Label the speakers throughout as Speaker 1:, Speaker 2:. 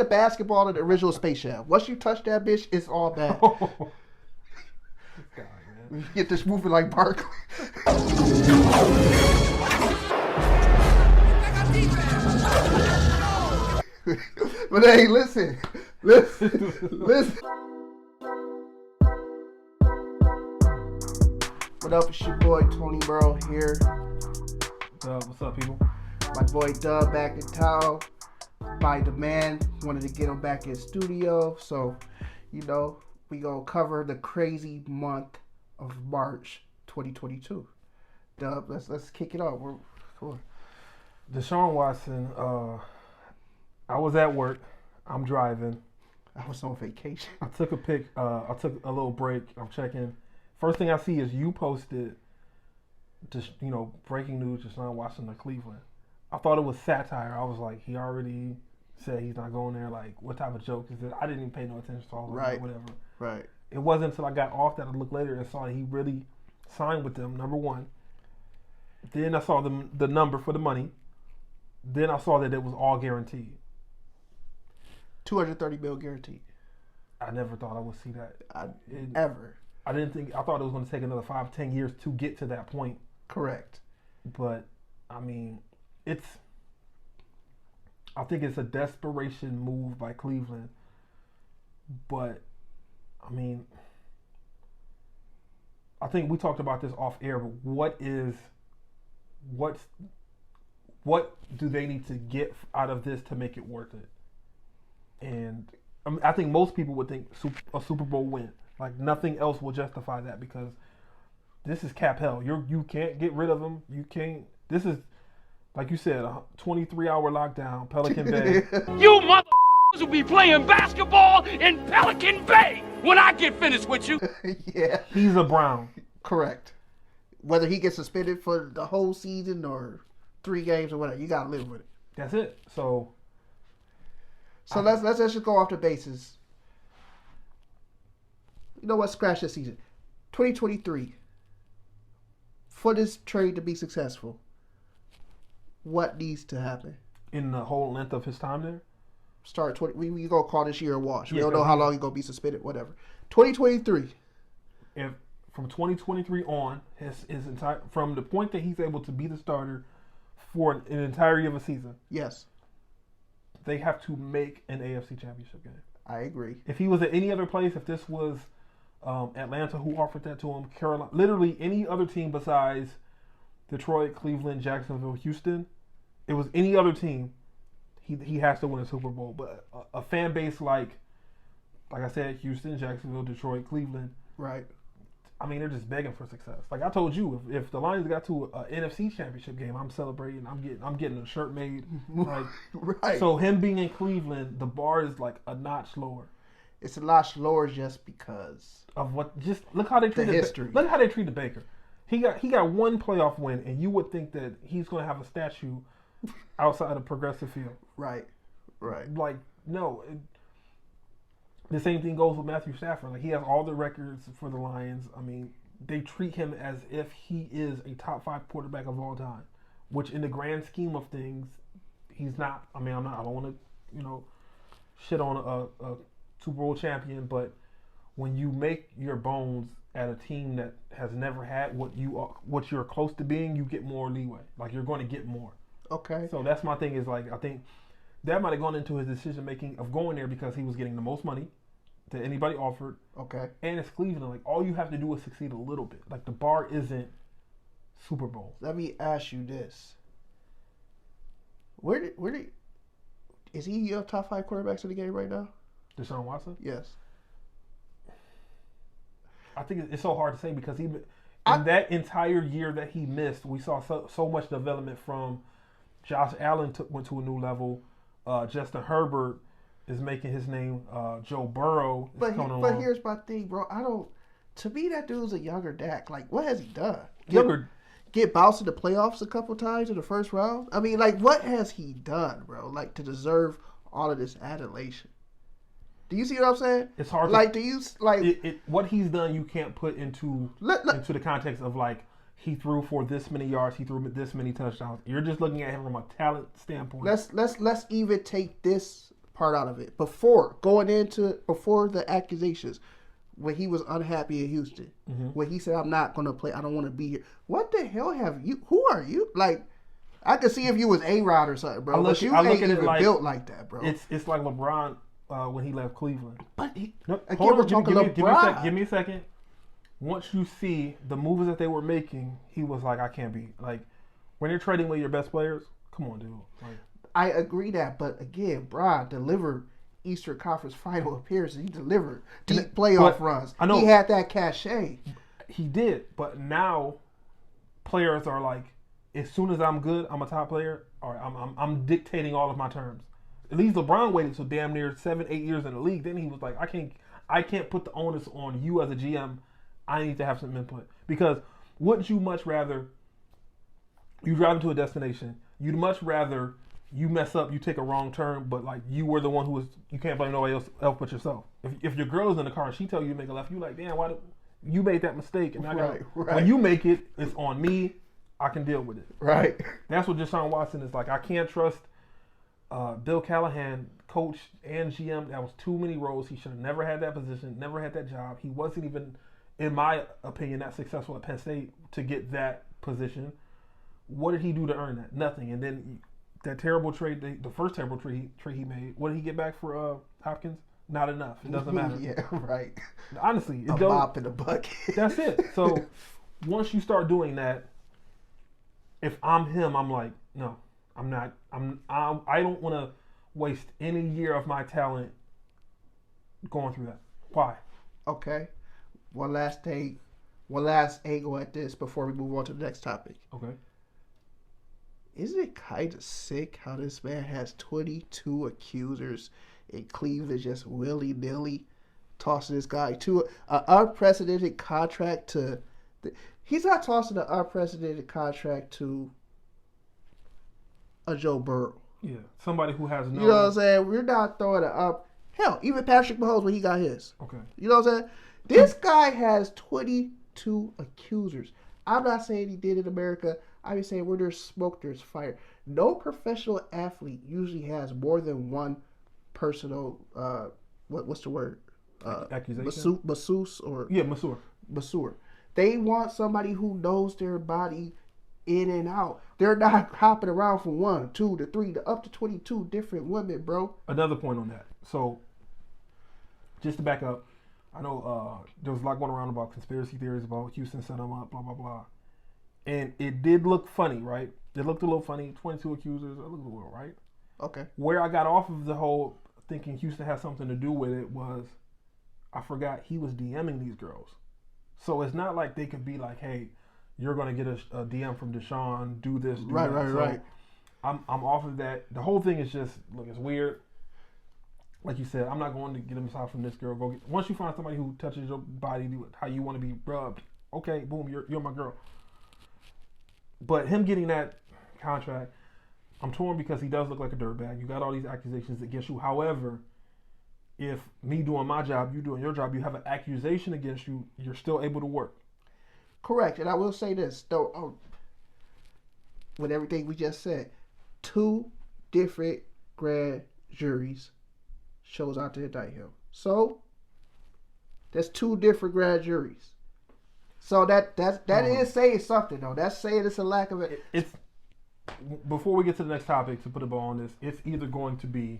Speaker 1: basketball in the original Space Jam. Once you touch that bitch, it's all bad.
Speaker 2: God,
Speaker 1: You get this moving like Barkley. But hey, listen. What up, it's your boy Tony Burrow here.
Speaker 2: what's up, people?
Speaker 1: My boy Dub back in town by demand. Wanted to get him back in studio, so we gonna cover the crazy month of March 2022. Dub, let's kick it off. Come on.
Speaker 2: Deshaun Watson. I was at work. I'm driving.
Speaker 1: I was on vacation.
Speaker 2: I took a pic. I took a little break. I'm checking. First thing I see is you posted, just breaking news: Deshaun Watson to Cleveland. I thought it was satire. I was like, he already said he's not going there. Like, what type of joke is this? I didn't even pay no attention to all of that, whatever.
Speaker 1: Right.
Speaker 2: It wasn't until I got off that I looked later and saw that he really signed with them, number one. Then I saw the number for the money. Then I saw that it was all guaranteed.
Speaker 1: $230 million guaranteed.
Speaker 2: I never thought I would see that.
Speaker 1: Ever.
Speaker 2: I thought it was going to take another 5-10 years to get to that point.
Speaker 1: Correct.
Speaker 2: But, I mean, I think it's a desperation move by Cleveland. But, I mean, I think we talked about this off air, but what do they need to get out of this to make it worth it? And I think most people would think a Super Bowl win. Like, nothing else will justify that because this is cap hell. You can't get rid of them. You can't. This is, like you said, a 23-hour lockdown, Pelican Bay.
Speaker 3: You motherfuckers will be playing basketball in Pelican Bay when I get finished with you.
Speaker 1: Yeah.
Speaker 2: He's a Brown.
Speaker 1: Correct. Whether he gets suspended for the whole season or 3 games or whatever, you gotta live with it.
Speaker 2: That's it. So
Speaker 1: let's just go off the bases. You know what? Scratch this season. 2023. For this trade to be successful, what needs to happen?
Speaker 2: In the whole length of his time there?
Speaker 1: We gonna call this year a wash. We
Speaker 2: Yeah,
Speaker 1: don't know how long he's gonna be suspended, whatever. 2023.
Speaker 2: If from 2023 on, his entire from the point that he's able to be the starter for an entirety of a season,
Speaker 1: yes,
Speaker 2: they have to make an AFC Championship game.
Speaker 1: I agree.
Speaker 2: If he was at any other place, if this was Atlanta who offered that to him, Carolina, literally any other team besides Detroit, Cleveland, Jacksonville, Houston, it was any other team, he has to win a Super Bowl. But a fan base like I said, Houston, Jacksonville, Detroit, Cleveland,
Speaker 1: right?
Speaker 2: I mean, they're just begging for success. Like I told you, if the Lions got to an NFC Championship game, I'm celebrating. I'm getting a shirt made. Like,
Speaker 1: right.
Speaker 2: So him being in Cleveland, the bar is like a notch lower.
Speaker 1: It's a notch lower just because
Speaker 2: of what. Just look how they treat
Speaker 1: the history.
Speaker 2: Look how they treated Baker. He got one playoff win, and you would think that he's going to have a statue outside of Progressive Field.
Speaker 1: Right.
Speaker 2: Like no. The same thing goes with Matthew Stafford. Like he has all the records for the Lions. I mean, they treat him as if he is a top 5 quarterback of all time, which in the grand scheme of things, he's not. I mean, I don't want to, shit on a Super Bowl champion, but when you make your bones at a team that has never had what you're close to being, you get more leeway. Like you're going to get more.
Speaker 1: Okay.
Speaker 2: So that's my thing. Is like I think that might have gone into his decision making of going there because he was getting the most money that anybody offered.
Speaker 1: Okay.
Speaker 2: And it's Cleveland. Like all you have to do is succeed a little bit. Like the bar isn't Super Bowl.
Speaker 1: Let me ask you this: is he your top 5 quarterbacks in the game right now?
Speaker 2: Deshaun Watson?
Speaker 1: Yes.
Speaker 2: I think it's so hard to say because that entire year that he missed, we saw so much development from Josh Allen went to a new level. Justin Herbert is making his name. Joe Burrow is coming along.
Speaker 1: But here's my thing, bro. To me, that dude's a younger Dak. Like, what has he done? Get bounced in the playoffs a couple times in the first round? I mean, like, what has he done, bro? Like, to deserve all of this adulation? Do you see what I'm saying?
Speaker 2: It's hard. What he's done, you can't put into the context of like he threw for this many yards, he threw this many touchdowns. You're just looking at him from a talent standpoint.
Speaker 1: Let's even take this part out of it. Before the accusations, when he was unhappy in Houston, when he said, "I'm not going to play. I don't want to be here." What the hell have you? Who are you? Like, I could see if you was A-Rod or something, bro. But you ain't even built like that, bro.
Speaker 2: It's like LeBron when he left Cleveland.
Speaker 1: But
Speaker 2: Hold on, give me a second. Once you see the moves that they were making, he was like, I can't be. Like, when you're trading with your best players, come on, dude. Like,
Speaker 1: I agree that, but again, Bron delivered Eastern Conference Final appearances. He delivered deep playoff runs.
Speaker 2: I know,
Speaker 1: he had that cachet.
Speaker 2: He did, but now players are like, as soon as I'm good, I'm a top player. All right, I'm dictating all of my terms. At least LeBron waited till damn near 7-8 years in the league. Then he was like, I can't put the onus on you as a GM. I need to have some input, because wouldn't you much rather you drive into a destination? You'd much rather you mess up, you take a wrong turn, but like you were the one who was. You can't blame nobody else but yourself. If your girl is in the car and she tells you to make a left, you like, damn, why did you made that mistake? And
Speaker 1: right.
Speaker 2: When you make it, it's on me. I can deal with it.
Speaker 1: Right.
Speaker 2: That's what Deshaun Watson is like. I can't trust Bill Callahan, coach and GM. That was too many roles. He should have never had that position, never had that job. He wasn't even, in my opinion, that successful at Penn State to get that position. What did he do to earn that? Nothing. And then that terrible trade, the first terrible trade he made, what did he get back for Hopkins? Not enough. It doesn't matter.
Speaker 1: Yeah, right.
Speaker 2: Honestly,
Speaker 1: a mop in a bucket.
Speaker 2: That's it. So once you start doing that, if I'm him, I'm like, no, I'm not. I don't want to waste any year of my talent going through that. Why?
Speaker 1: Okay. One last angle at this before we move on to the next topic.
Speaker 2: Okay.
Speaker 1: Isn't it kind of sick how this man has 22 accusers and Cleveland just willy-nilly tossing this guy to an unprecedented contract to... He's not tossing an unprecedented contract to a Joe Burrow.
Speaker 2: Yeah, somebody who has no...
Speaker 1: You know what I'm saying? We're not throwing it up. Hell, even Patrick Mahomes when he got his.
Speaker 2: Okay.
Speaker 1: You know what I'm saying? This guy has 22 accusers. I'm not saying he did in America. I'm just saying where there's smoke, there's fire. No professional athlete usually has more than one personal, what's the word?
Speaker 2: Accusation?
Speaker 1: Masseuse or...
Speaker 2: Yeah, masseur.
Speaker 1: They want somebody who knows their body in and out. They're not hopping around from 1, 2 to 3 to up to 22 different women, bro.
Speaker 2: Another point on that. So, just to back up, I know there was a lot going around about conspiracy theories about Houston set them up, blah, blah, blah. And it did look funny, right? It looked a little funny. 22 accusers. It looked a little, right?
Speaker 1: Okay.
Speaker 2: Where I got off of the whole thinking Houston had something to do with it was, I forgot he was DMing these girls. So it's not like they could be like, hey, you're going to get a DM from Deshaun, do this, do that.
Speaker 1: Right.
Speaker 2: I'm off of that. The whole thing is just, look, it's weird. Like you said, I'm not going to get him aside from this girl. Once you find somebody who touches your body how you want to be rubbed, okay, boom, you're my girl. But him getting that contract, I'm torn because he does look like a dirtbag. You got all these accusations against you. However, if me doing my job, you doing your job, you have an accusation against you, you're still able to work.
Speaker 1: Correct. And I will say this, though, with everything we just said, 2 different grand juries chose out to indict him. So, that's 2 different grand juries. So that is saying something, though. That's saying it's a lack of it.
Speaker 2: It's before we get to the next topic, to put a bow on this, it's either going to be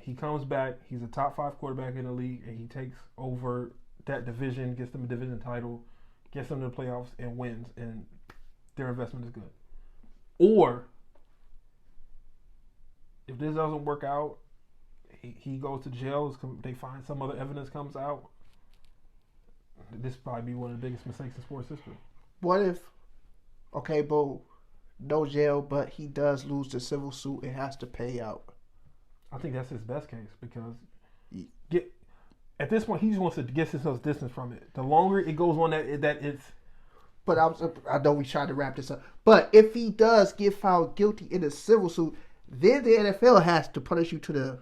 Speaker 2: he comes back, he's a top 5 quarterback in the league, and he takes over that division, gets them a division title, gets them to the playoffs, and wins, and their investment is good. Or, if this doesn't work out, he goes to jail, they find some other evidence comes out, this probably be one of the biggest mistakes in sports history.
Speaker 1: What if, okay, boom, no jail, but he does lose the civil suit and has to pay out?
Speaker 2: I think that's his best case because at this point he just wants to get himself distance from it. The longer it goes on, that it's.
Speaker 1: But I know we tried to wrap this up. But if he does get found guilty in a civil suit, then the NFL has to punish you to the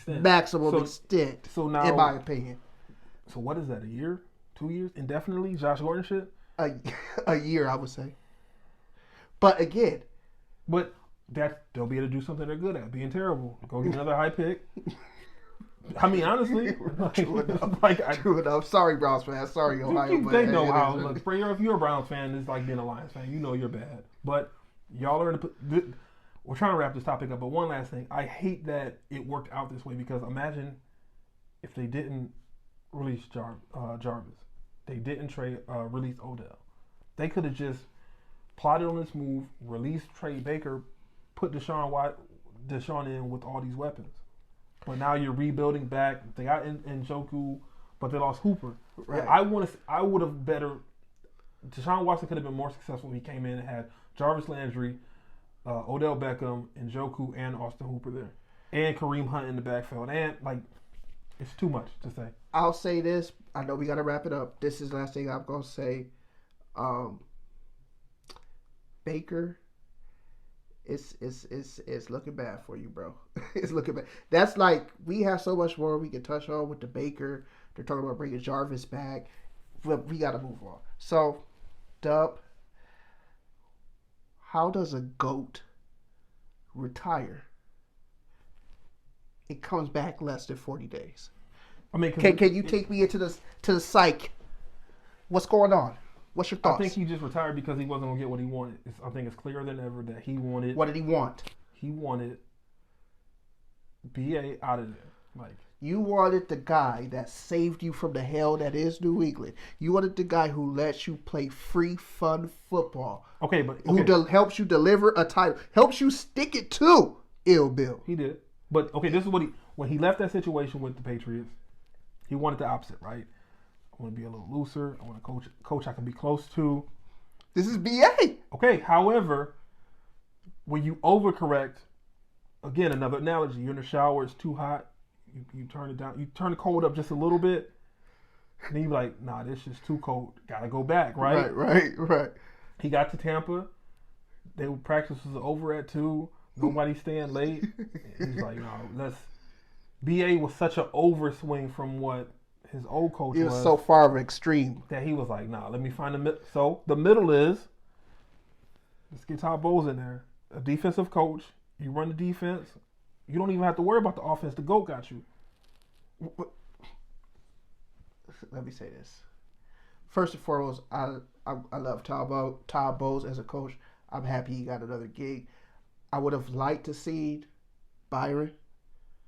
Speaker 1: maximum extent. So now, in my opinion.
Speaker 2: So what is that? A year, 2 years, indefinitely? Josh Gordon shit?
Speaker 1: A year, I would say. But again.
Speaker 2: But they'll be able to do something they're good at, being terrible. Go get another high pick. I mean, honestly,
Speaker 1: True enough.
Speaker 2: like
Speaker 1: True enough. Sorry, Browns fans. Sorry, Ohio.
Speaker 2: they know how. Look, if you're a Browns fan, it's like being a Lions fan. You know you're bad. But y'all are we're trying to wrap this topic up. But one last thing, I hate that it worked out this way because imagine if they didn't release Jarvis, they didn't release Odell. They could have just plotted on this move, released Trey Baker, put Deshaun in with all these weapons. But now you're rebuilding back. They got Njoku, but they lost Hooper.
Speaker 1: Right.
Speaker 2: I would have better. Deshaun Watson could have been more successful if he came in and had Jarvis Landry, Odell Beckham, Njoku, and Austin Hooper there, and Kareem Hunt in the backfield. And it's too much to say.
Speaker 1: I'll say this. I know we got to wrap it up. This is the last thing I'm gonna say. Baker. It's looking bad for you, bro. It's looking bad. That's like we have so much more we can touch on with the Baker. They're talking about bringing Jarvis back, but we got to move on. So, Dub, how does a GOAT retire? It comes back less than 40 days.
Speaker 2: I mean,
Speaker 1: can you take me into the psych? What's going on? What's your thoughts?
Speaker 2: I think he just retired because he wasn't gonna get what he wanted. I think it's clearer than ever that he wanted.
Speaker 1: What did he want?
Speaker 2: He wanted BA out of there. Like
Speaker 1: you wanted the guy that saved you from the hell that is New England. You wanted the guy who lets you play free, fun football.
Speaker 2: Okay, but
Speaker 1: who helps you deliver a title, helps you stick it to Ill Bill.
Speaker 2: He did, but okay, this is what when he left that situation with the Patriots, he wanted the opposite, right? I want to be a little looser. I want to coach I can be close to.
Speaker 1: This is BA.
Speaker 2: Okay, however, when you overcorrect, again, another analogy, you're in the shower, it's too hot, you turn it down, you turn the cold up just a little bit, and then you're like, nah, this is too cold. Gotta go back, right?
Speaker 1: Right.
Speaker 2: He got to Tampa. Practice was over at 2. Nobody's staying late. He's like, no, BA was such an overswing from what his old coach
Speaker 1: was so far of an extreme
Speaker 2: that he was like, nah, let me find the middle. So the middle is, let's get Todd Bowles in there. A defensive coach. You run the defense. You don't even have to worry about the offense. The GOAT got you.
Speaker 1: Let me say this. First and foremost, I love Todd Bowles as a coach. I'm happy he got another gig. I would have liked to see Byron.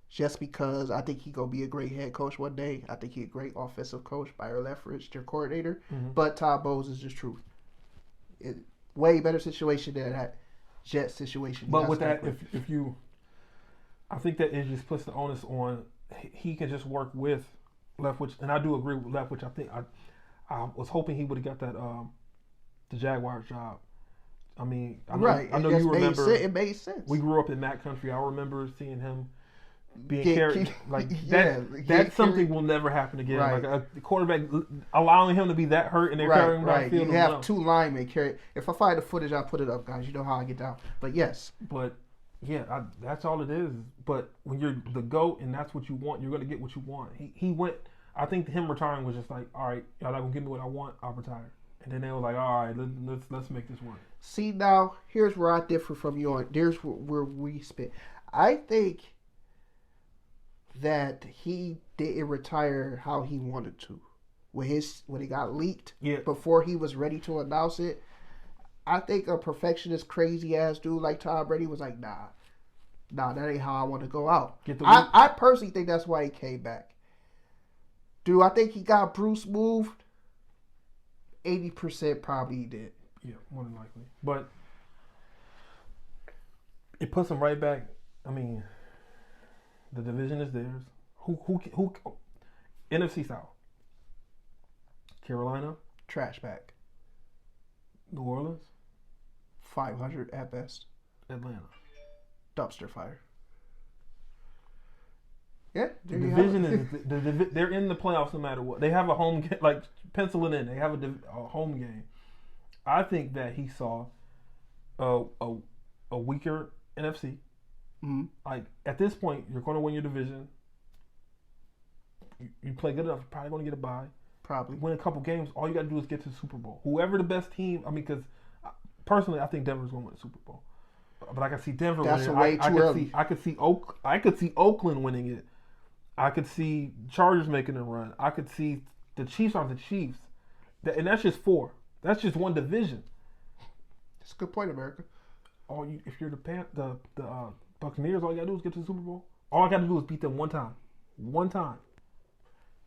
Speaker 1: Just because I think he's going to be a great head coach one day. I think he's a great offensive coach. Byron Leftwich, their coordinator. Mm-hmm. But Todd Bowles is just truth. Way better situation than that Jet situation.
Speaker 2: But with that, if you... I think that it just puts the onus on... He can just work with Leftwich. And I do agree with Leftwich. I think I was hoping he would have got that the Jaguars job. I mean... I know you remember...
Speaker 1: It made sense.
Speaker 2: We grew up in Mac country. I remember seeing him... being carried like that's something will never happen again.
Speaker 1: Right.
Speaker 2: Like a quarterback allowing him to be that hurt and they're carrying him down the field.
Speaker 1: You have 2 linemen carry. If I find the footage, I'll put it up, guys. You know how I get down. But yes.
Speaker 2: But yeah, that's all it is. But when you're the GOAT and that's what you want, you're gonna get what you want. He went. I think him retiring was just like, all right, y'all not gonna give me what I want, I'll retire. And then they were like, all right, let's make this work.
Speaker 1: See, now here's where I differ from you on. There's where we spit. I think that he didn't retire how he wanted to. When it got leaked before he was ready to announce it, I think a perfectionist, crazy ass dude like Tom Brady was like, nah, that ain't how I want to go out. I personally think that's why he came back. Do I think he got Bruce moved? 80% probably he did.
Speaker 2: Yeah, more than likely. But it puts him right back. I mean, the division is theirs. Who NFC South? Carolina?
Speaker 1: Trash bag.
Speaker 2: New Orleans?
Speaker 1: 500 at best.
Speaker 2: Atlanta?
Speaker 1: Dumpster fire. Yeah,
Speaker 2: the division is they're in the playoffs no matter what. They have a home game, like pencil it in. They have a home game. I think that he saw a weaker NFC.
Speaker 1: Mm-hmm.
Speaker 2: Like at this point, you're going to win your division. You play good enough, you're probably going to get a bye.
Speaker 1: Probably
Speaker 2: win a couple games. All you got to do is get to the Super Bowl. Whoever the best team. I mean, because personally, I think Denver's going to win the Super Bowl. But I could see Denver
Speaker 1: That's
Speaker 2: winning.
Speaker 1: way too early.
Speaker 2: I could see Oakland winning it. I could see Chargers making a run. I could see the Chiefs are the Chiefs. And that's just 4. That's just one division.
Speaker 1: That's a good point, America.
Speaker 2: If you're the Buccaneers, all you gotta do is get to the Super Bowl. All I gotta do is beat them one time. One time.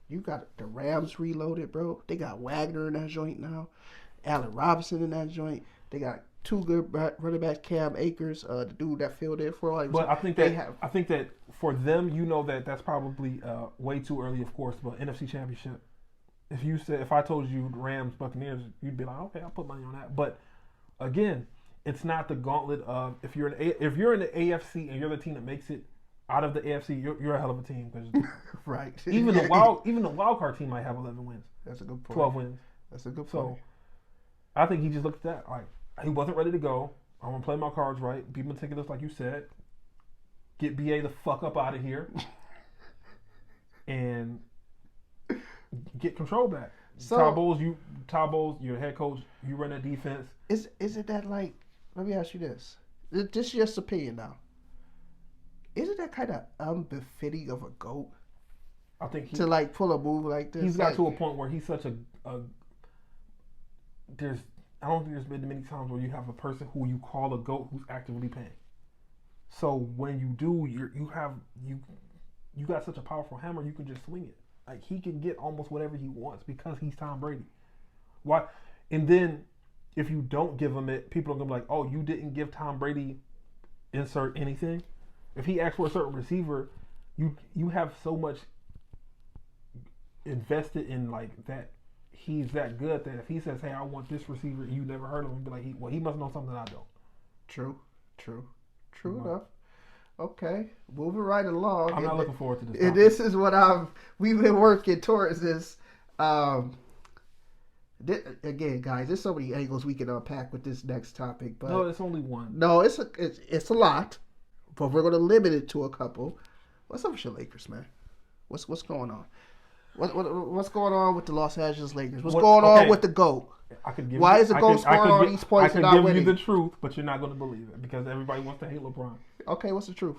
Speaker 1: You got the Rams reloaded, bro. They got Wagner in that joint now. Allen Robinson in that joint. They got 2 good running backs, Cam Akers, the dude that filled in for all.
Speaker 2: But I think that for them, that's probably way too early, of course. But NFC Championship. If I told you Rams Buccaneers, you'd be like, okay, I'll put money on that. But again, it's not the gauntlet of if you're in the AFC and you're the team that makes it out of the AFC, you're a hell of a team.
Speaker 1: Right.
Speaker 2: Even the wild card team might have 11 wins.
Speaker 1: That's a good point.
Speaker 2: 12 wins.
Speaker 1: That's a good point.
Speaker 2: So I think he just looked at that like he wasn't ready to go. I'm gonna play my cards right, be meticulous like you said, get BA the fuck up out of here, and get control back. So Todd Bowles, you're the head coach. You run that defense.
Speaker 1: Is it that like? Let me ask you this. This is just opinion now. Isn't that kind of unbefitting of a GOAT?
Speaker 2: I think
Speaker 1: to like pull a move like this.
Speaker 2: He's got to a point where he's such a. I don't think there's been many times where you have a person who you call a GOAT who's actively paying. So when you do, you got such a powerful hammer, you can just swing it. Like he can get almost whatever he wants because he's Tom Brady. Why? And then if you don't give him it, people are gonna be like, "Oh, you didn't give Tom Brady insert anything." If he asks for a certain receiver, you have so much invested in like that. He's that good that if he says, "Hey, I want this receiver," you never heard of him, be like, he must know something I don't.
Speaker 1: True enough. Okay, moving right along.
Speaker 2: I'm not looking forward to this.
Speaker 1: And this is what we've been working towards this. Again, guys, there's so many angles we can unpack with this next topic. But
Speaker 2: no, it's only one.
Speaker 1: No, it's a lot, but we're going to limit it to a couple. What's up with your Lakers, man? What's going on? What's going on with the Los Angeles Lakers? What's going on with the GOAT? Why is the GOAT scoring all these points and not winning?
Speaker 2: I can give you the truth, but you're not going to believe it because everybody wants to hate LeBron.
Speaker 1: Okay, what's the truth?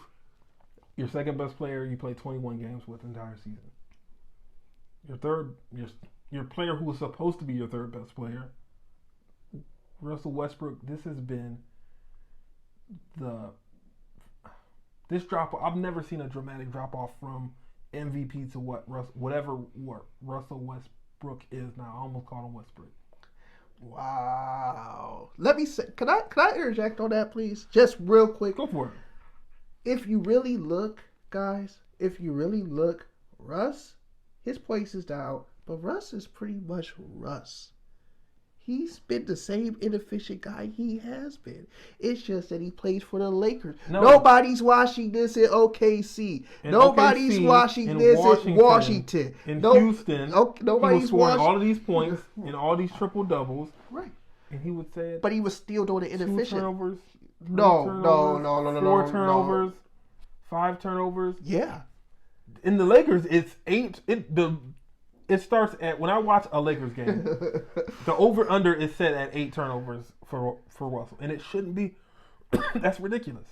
Speaker 2: Your second best player you played 21 games with the entire season. Your player who was supposed to be your third best player, Russell Westbrook. This has been this drop. I've never seen a dramatic drop off from MVP to whatever Russell Westbrook is now. I almost called him Westbrook.
Speaker 1: Wow. Let me say, can I interject on that, please? Just real quick.
Speaker 2: Go for it.
Speaker 1: If you really look, guys, Russ, his place is down, but Russ is pretty much Russ. He's been the same inefficient guy he has been. It's just that he plays for the Lakers. No. Nobody's watching this in OKC. Nobody's watching this in Washington.
Speaker 2: In Houston.
Speaker 1: Nobody's
Speaker 2: he was scoring all of these points and all these triple doubles.
Speaker 1: Right.
Speaker 2: And he would say it.
Speaker 1: But he was still doing it inefficient.
Speaker 2: 2 turnovers.
Speaker 1: No.
Speaker 2: 4 turnovers. 5 turnovers.
Speaker 1: Yeah.
Speaker 2: In the Lakers, it's 8. It starts at when I watch a Lakers game. The over/under is set at 8 turnovers for Russell, and it shouldn't be. That's ridiculous.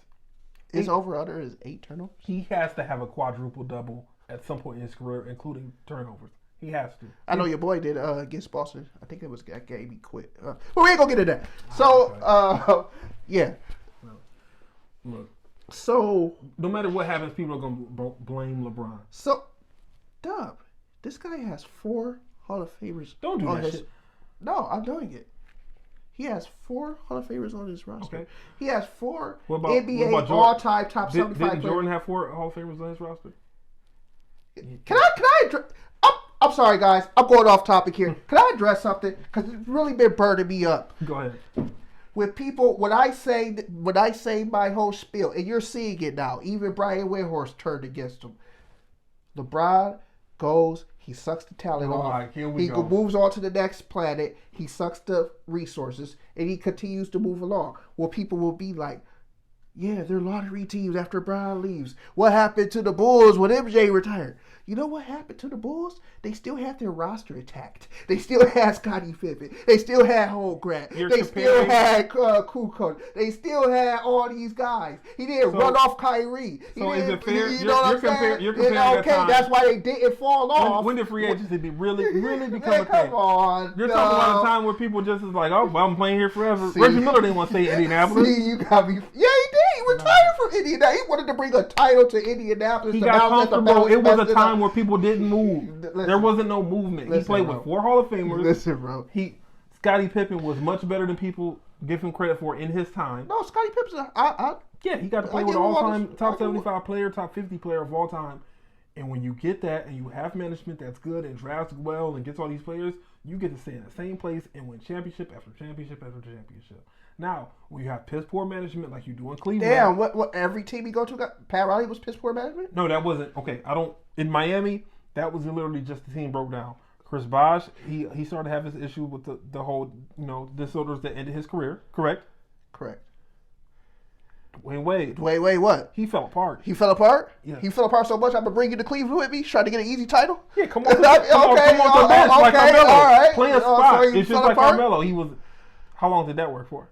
Speaker 1: His over/under is 8 turnovers.
Speaker 2: He has to have a quadruple double at some point in his career, including turnovers. He has to.
Speaker 1: I know your boy did against Boston. I think it was that game he quit. But we ain't gonna get into that. So, yeah.
Speaker 2: Look.
Speaker 1: So
Speaker 2: no matter what happens, people are gonna blame LeBron.
Speaker 1: So, Dub, this guy has 4 Hall of Famers.
Speaker 2: Don't do that shit.
Speaker 1: No, I'm doing it. He has 4 Hall of Famers on his roster.
Speaker 2: Okay.
Speaker 1: He has 4
Speaker 2: NBA
Speaker 1: all-time top 75
Speaker 2: players. Did Jordan have 4 Hall of Famers on his roster?
Speaker 1: Can I I'm sorry, guys. I'm going off topic here. Can I address something? Because it's really been burning me up.
Speaker 2: Go ahead.
Speaker 1: With people, when I say my whole spiel, and you're seeing it now, even Brian Windhorst turned against him. LeBron goes, he sucks the talent off.
Speaker 2: Right, he
Speaker 1: moves on to the next planet. He sucks the resources, and he continues to move along. Well, people will be like, yeah, they're lottery teams after Bron leaves. What happened to the Bulls when MJ retired? You know what happened to the Bulls? They still had their roster intact. They still had Scottie Pippen. They still had Holmgren. They still had Kukoc. They still had all these guys. He didn't run off Kyrie.
Speaker 2: So is it fair?
Speaker 1: You know what I'm saying?
Speaker 2: You're comparing
Speaker 1: okay, that's why they didn't fall off.
Speaker 2: When did free agency really become a thing?
Speaker 1: Come on.
Speaker 2: You're talking about a time where people just is like, oh, well, I'm playing here forever. Reggie Miller didn't want to stay in Indianapolis.
Speaker 1: See, you got me. Yeah, he did. He retired from Indianapolis. He wanted to bring a title to Indianapolis.
Speaker 2: He got comfortable. It was a time where people didn't move. There wasn't no movement. He played with 4 Hall of Famers.
Speaker 1: Listen, bro.
Speaker 2: Scottie Pippen was much better than people give him credit for in his time.
Speaker 1: No, Scottie Pippen's
Speaker 2: yeah, he got to play with an all-time top 75 player, top 50 player of all time. And when you get that and you have management that's good and drafts well and gets all these players, you get to stay in the same place and win championship after championship after championship. Now, when you have piss poor management like you do in Cleveland.
Speaker 1: Damn, what every team you go to got Pat Riley was piss poor management?
Speaker 2: No, that wasn't. Okay, in Miami, that was literally just the team broke down. Chris Bosh, he started to have his issue with the whole, disorders that ended his career. Correct?
Speaker 1: Correct.
Speaker 2: Dwayne Wade.
Speaker 1: What?
Speaker 2: He fell apart.
Speaker 1: He fell apart?
Speaker 2: Yeah.
Speaker 1: He fell apart so much I'm going to bring you to Cleveland with me, trying to get an easy title?
Speaker 2: Yeah, come on. Come on the bench like Carmelo.
Speaker 1: All right.
Speaker 2: Play a spot.
Speaker 1: So
Speaker 2: it's just like
Speaker 1: apart?
Speaker 2: Carmelo. How long did that work for?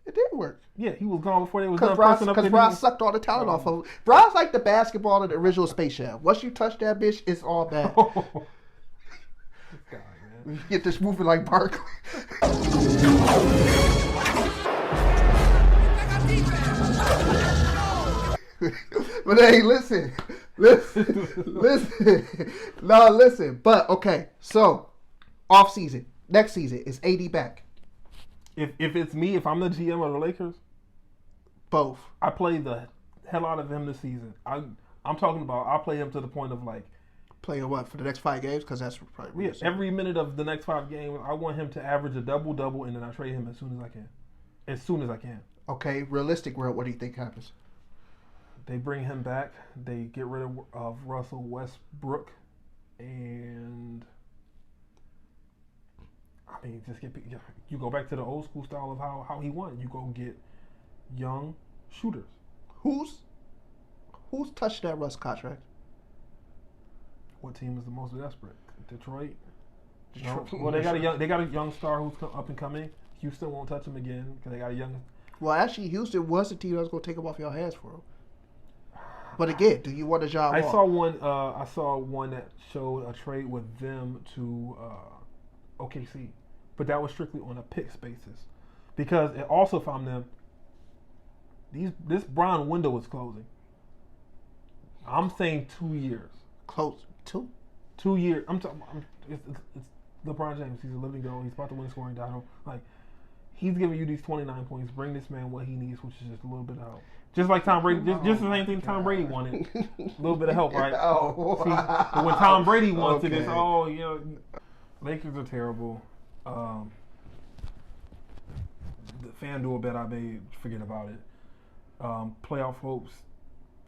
Speaker 1: It did work.
Speaker 2: Yeah, he was gone before they was done.
Speaker 1: Because Bron sucked all the talent off of him. Bron's like the basketball in the original Space Jam. Once you touch that bitch, it's all bad.
Speaker 2: God, man.
Speaker 1: You get this moving like Barkley. But hey, listen. No, listen. But okay, so off season, next season is AD back.
Speaker 2: If it's me, if I'm the GM of the Lakers,
Speaker 1: both.
Speaker 2: I play the hell out of him this season. I'm talking about I play him to the point of like
Speaker 1: playing what for the next 5 games because that's probably
Speaker 2: every minute of the next 5 games. I want him to average a double, and then I trade him as soon as I can.
Speaker 1: Okay, realistic world. What do you think happens?
Speaker 2: They bring him back. They get rid of Russell Westbrook, and I mean, you go back to the old school style of how he won. You go get young shooters.
Speaker 1: Who's touched that Russ contract?
Speaker 2: What team is the most desperate? Detroit. No. Well, they got a young star who's up and coming. Houston won't touch him again because they got a young.
Speaker 1: Well, actually, Houston was the team that was going to take him off your hands for him. But again, do you want a job?
Speaker 2: I saw one that showed a trade with them to OKC, but that was strictly on a picks basis because it also found them. This Bron window is closing. I'm saying 2 years.
Speaker 1: Close 2.
Speaker 2: 2 years. It's LeBron James. He's a living goal. He's about to win a scoring title. Like he's giving you these 29 points. Bring this man what he needs, which is just a little bit of help. Just like Tom Brady, just the same thing Tom Brady wanted. A little bit of help, right?
Speaker 1: Oh,
Speaker 2: see, but when Tom Brady wants it, it's Lakers are terrible. The FanDuel bet I made, forget about it. Playoff hopes,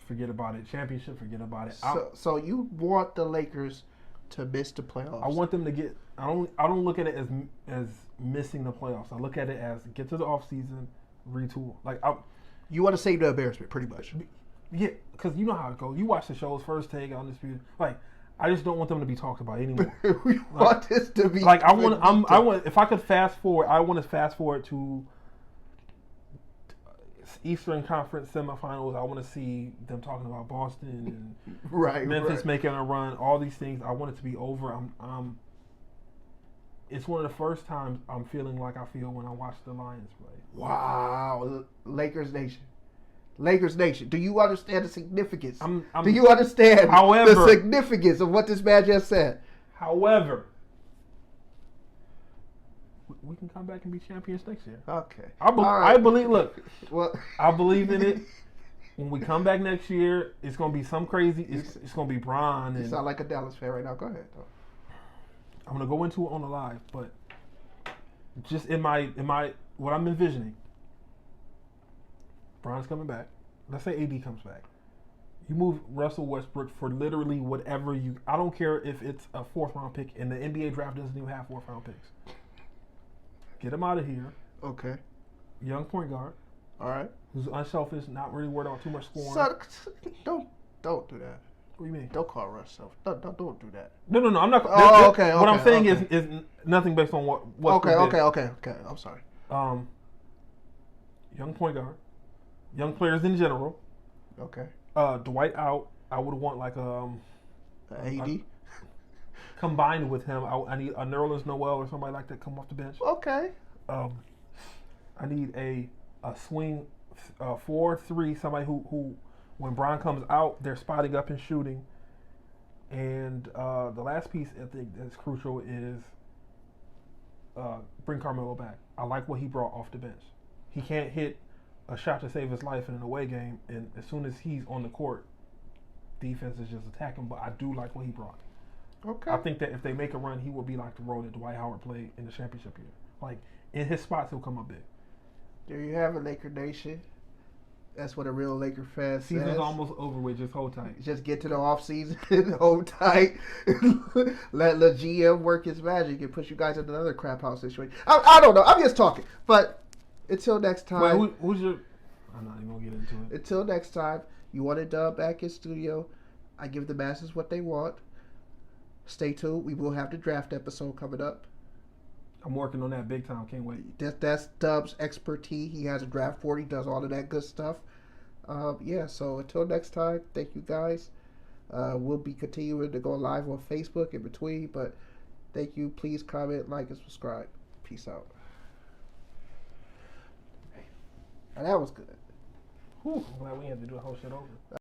Speaker 2: forget about it. Championship, forget about it.
Speaker 1: So you want the Lakers to miss the playoffs?
Speaker 2: I want them to get. I don't look at it as missing the playoffs. I look at it as get to the offseason, retool.
Speaker 1: You want to save the embarrassment, pretty much.
Speaker 2: Yeah, because you know how it goes. You watch the shows, First Take, Undisputed. I just don't want them to be talked about anymore.
Speaker 1: We want this to be
Speaker 2: I want. If I could fast forward, I want to fast forward to Eastern Conference semifinals. I want to see them talking about Boston and Memphis making a run. All these things. I want it to be over. It's one of the first times I'm feeling like I feel when I watch the Lions play.
Speaker 1: Wow, Lakers Nation. Do you understand the significance? Do you understand
Speaker 2: the
Speaker 1: significance of what this man just said?
Speaker 2: However, we can come back and be champions next year.
Speaker 1: Okay.
Speaker 2: I believe. Look,
Speaker 1: well,
Speaker 2: I believe in it. When we come back next year, it's gonna be some crazy. It's gonna be Bron.
Speaker 1: You sound like a Dallas fan right now. Go ahead, though.
Speaker 2: I'm gonna go into it on the live, but just in my what I'm envisioning, Bron's coming back. Let's say AD comes back. You move Russell Westbrook for literally whatever you. I don't care if it's a 4th round pick, and the NBA draft doesn't even have 4th round picks. Get him out of here.
Speaker 1: Okay.
Speaker 2: Young point guard.
Speaker 1: All right.
Speaker 2: Who's unselfish, not really worried about too much scoring.
Speaker 1: So, don't do that.
Speaker 2: What do you mean?
Speaker 1: Don't call Russ self. Don't do that.
Speaker 2: No. I'm not.
Speaker 1: Oh, okay.
Speaker 2: What I'm saying
Speaker 1: okay.
Speaker 2: is nothing based on what.
Speaker 1: Okay. I'm sorry.
Speaker 2: Young point guard, young players in general.
Speaker 1: Okay.
Speaker 2: Dwight out. I would want like
Speaker 1: AD.
Speaker 2: Combined with him, I need a Nerlens Noel or somebody like that come off the bench.
Speaker 1: Okay.
Speaker 2: I need a swing 4-3, somebody who when Bron comes out, they're spotting up and shooting. And the last piece I think that's crucial is bring Carmelo back. I like what he brought off the bench. He can't hit a shot to save his life in an away game, and as soon as he's on the court, defense is just attacking. But I do like what he brought.
Speaker 1: Okay.
Speaker 2: I think that if they make a run, he will be like the role that Dwight Howard played in the championship year. Like in his spots, he'll come up big.
Speaker 1: There you have it, Laker Nation. That's what a real Laker fan says.
Speaker 2: Season's almost over with. Just hold tight.
Speaker 1: Just get to the off season, hold tight, let the GM work his magic and push you guys into another crap house situation. I don't know. I'm just talking. But until next time.
Speaker 2: Wait, who's your? I'm not even gonna get into it.
Speaker 1: Until next time, you want a dub back in studio. I give the masses what they want. Stay tuned. We will have the draft episode coming up.
Speaker 2: I'm working on that big time. Can't wait.
Speaker 1: That's Dub's expertise. He has a draft board. He does all of that good stuff. So until next time, thank you guys. We'll be continuing to go live on Facebook in between, but thank you. Please comment, like, and subscribe. Peace out. Now that was good.
Speaker 2: Whew, I'm glad we had to do the whole shit over.